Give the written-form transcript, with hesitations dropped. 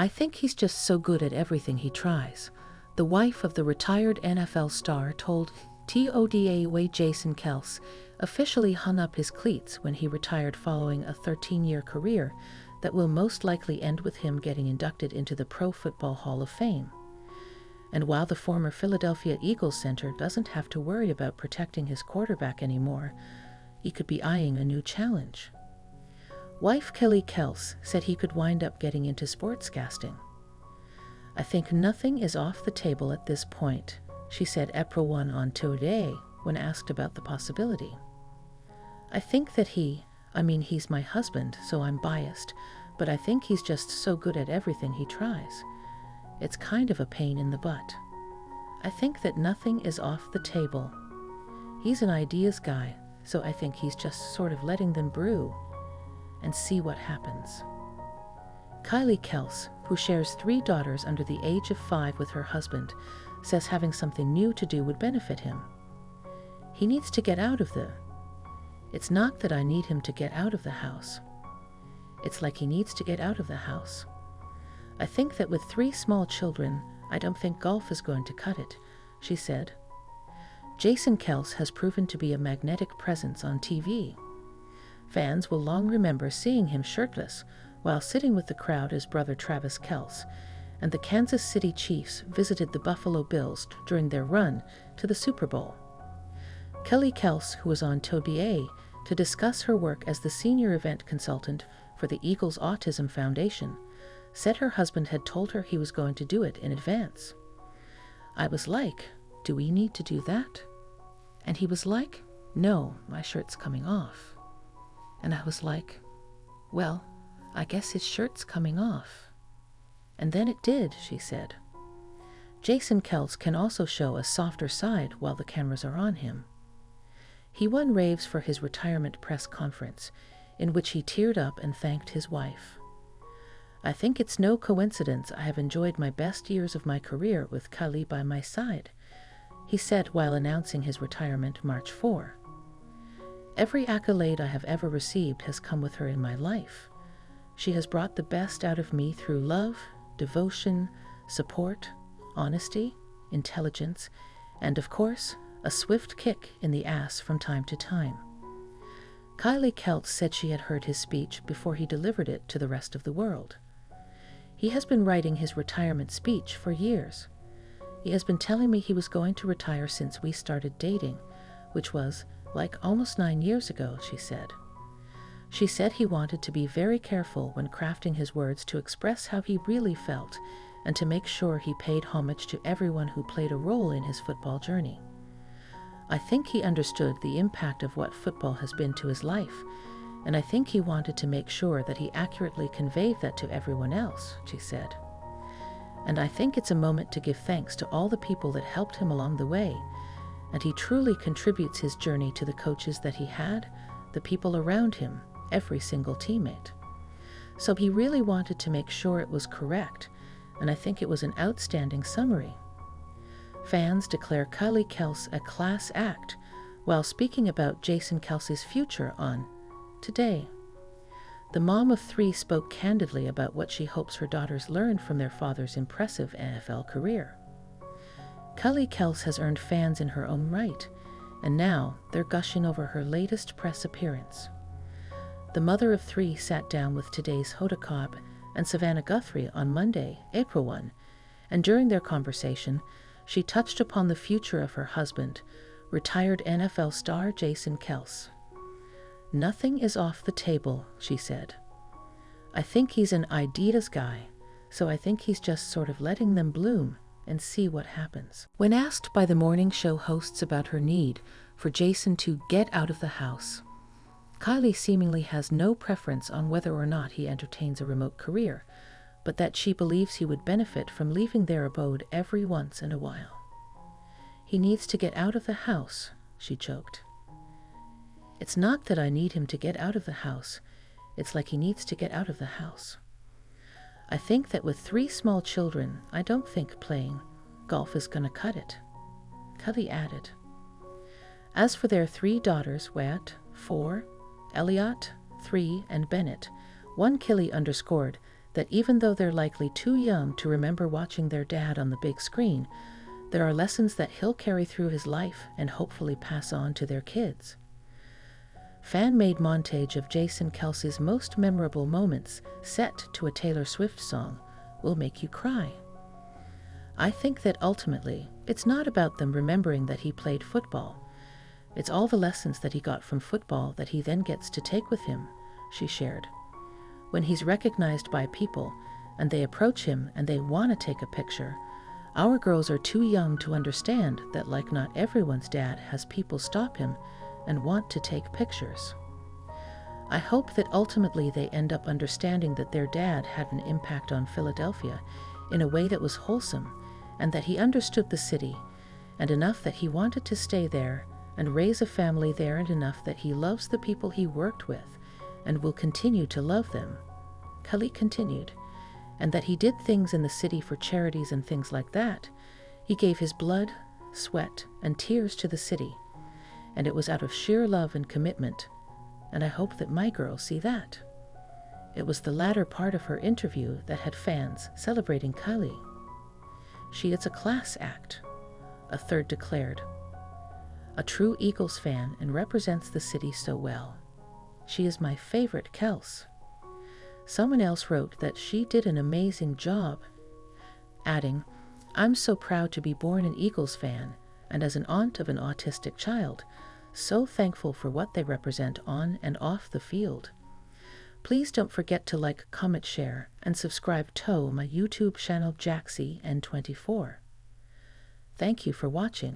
I think he's just so good at everything he tries, the wife of the retired NFL star told TODA Jaxcey Kelce officially hung up his cleats when he retired following a 13-year career that will most likely end with him getting inducted into the Pro Football Hall of Fame. And while the former Philadelphia Eagles center doesn't have to worry about protecting his quarterback anymore, he could be eyeing a new challenge. Wife Kylie Kelce said he could wind up getting into sportscasting. I think nothing is off the table at this point, she said April 1 on Today when asked about the possibility. I think that he's my husband, so I'm biased, but I think he's just so good at everything he tries. It's kind of a pain in the butt. I think that nothing is off the table. He's an ideas guy, so I think he's just sort of letting them brew and see what happens. Kylie Kelce, who shares 3 daughters under the age of 5 with her husband, says having something new to do would benefit him. He needs to get out of It's not that I need him to get out of the house. It's like he needs to get out of the house. I think that with 3 small children, I don't think golf is going to cut it, she said. Jaxcey Kelce has proven to be a magnetic presence on TV. Fans will long remember seeing him shirtless while sitting with the crowd as brother Travis Kelce, and the Kansas City Chiefs visited the Buffalo Bills during their run to the Super Bowl. Kylie Kelce, who was on Today to discuss her work as the senior event consultant for the Eagles Autism Foundation, said her husband had told her he was going to do it in advance. I was like, do we need to do that? And he was like, no, my shirt's coming off. And I was like, well, I guess his shirt's coming off. And then it did, she said. Jaxcey Kelce can also show a softer side while the cameras are on him. He won raves for his retirement press conference, in which he teared up and thanked his wife. I think it's no coincidence I have enjoyed my best years of my career with Kylie by my side, he said while announcing his retirement March 4. Every accolade I have ever received has come with her in my life. She has brought the best out of me through love, devotion, support, honesty, intelligence, and of course, a swift kick in the ass from time to time. Kylie Kelce said she had heard his speech before he delivered it to the rest of the world. He has been writing his retirement speech for years. He has been telling me he was going to retire since we started dating, which was like almost 9 years ago, she said. She said he wanted to be very careful when crafting his words to express how he really felt and to make sure he paid homage to everyone who played a role in his football journey. I think he understood the impact of what football has been to his life, and I think he wanted to make sure that he accurately conveyed that to everyone else, she said. And I think it's a moment to give thanks to all the people that helped him along the way, and he truly contributes his journey to the coaches that he had, the people around him, every single teammate. So he really wanted to make sure it was correct, and I think it was an outstanding summary. Fans declare Kylie Kelce a class act while speaking about Jaxcey Kelce's future on Today. The mom of 3 spoke candidly about what she hopes her daughters learn from their father's impressive NFL career. Kylie Kelce has earned fans in her own right, and now they're gushing over her latest press appearance. The mother of 3 sat down with Today's Hoda Kotb and Savannah Guthrie on Monday, April 1, and during their conversation, she touched upon the future of her husband, retired NFL star Jaxcey Kelce. Nothing is off the table, she said. I think he's an ideas guy, so I think he's just sort of letting them bloom and see what happens. When asked by the morning show hosts about her need for Jaxcey to get out of the house, Kylie seemingly has no preference on whether or not he entertains a remote career, but that she believes he would benefit from leaving their abode every once in a while. He needs to get out of the house, she joked. It's not that I need him to get out of the house, it's like he needs to get out of the house. I think that with 3 small children, I don't think playing golf is gonna cut it, Kylie added. As for their 3 daughters, Wyatt, 4, Elliot, 3, and Bennett, one Kylie underscored that even though they're likely too young to remember watching their dad on the big screen, there are lessons that he'll carry through his life and hopefully pass on to their kids. Fan-made montage of Jaxcey Kelce's most memorable moments set to a Taylor Swift song will make you cry. I think that ultimately, it's not about them remembering that he played football. It's all the lessons that he got from football that he then gets to take with him, she shared. When he's recognized by people and they approach him and they want to take a picture, our girls are too young to understand that like not everyone's dad has people stop him and want to take pictures. I hope that ultimately they end up understanding that their dad had an impact on Philadelphia in a way that was wholesome, and that he understood the city, and enough that he wanted to stay there and raise a family there, and enough that he loves the people he worked with and will continue to love them, Kylie continued, and that he did things in the city for charities and things like that. He gave his blood, sweat, and tears to the city, and it was out of sheer love and commitment, and I hope that my girls see that. It was the latter part of her interview that had fans celebrating Kylie. She is a class act, a third declared. A true Eagles fan and represents the city so well. She is my favorite Kelce. Someone else wrote that she did an amazing job, adding, "I'm so proud to be born an Eagles fan, and as an aunt of an autistic child, so thankful for what they represent on and off the field. Please don't forget to like, comment, share, and subscribe to my YouTube channel Jaxcey N24. Thank you for watching.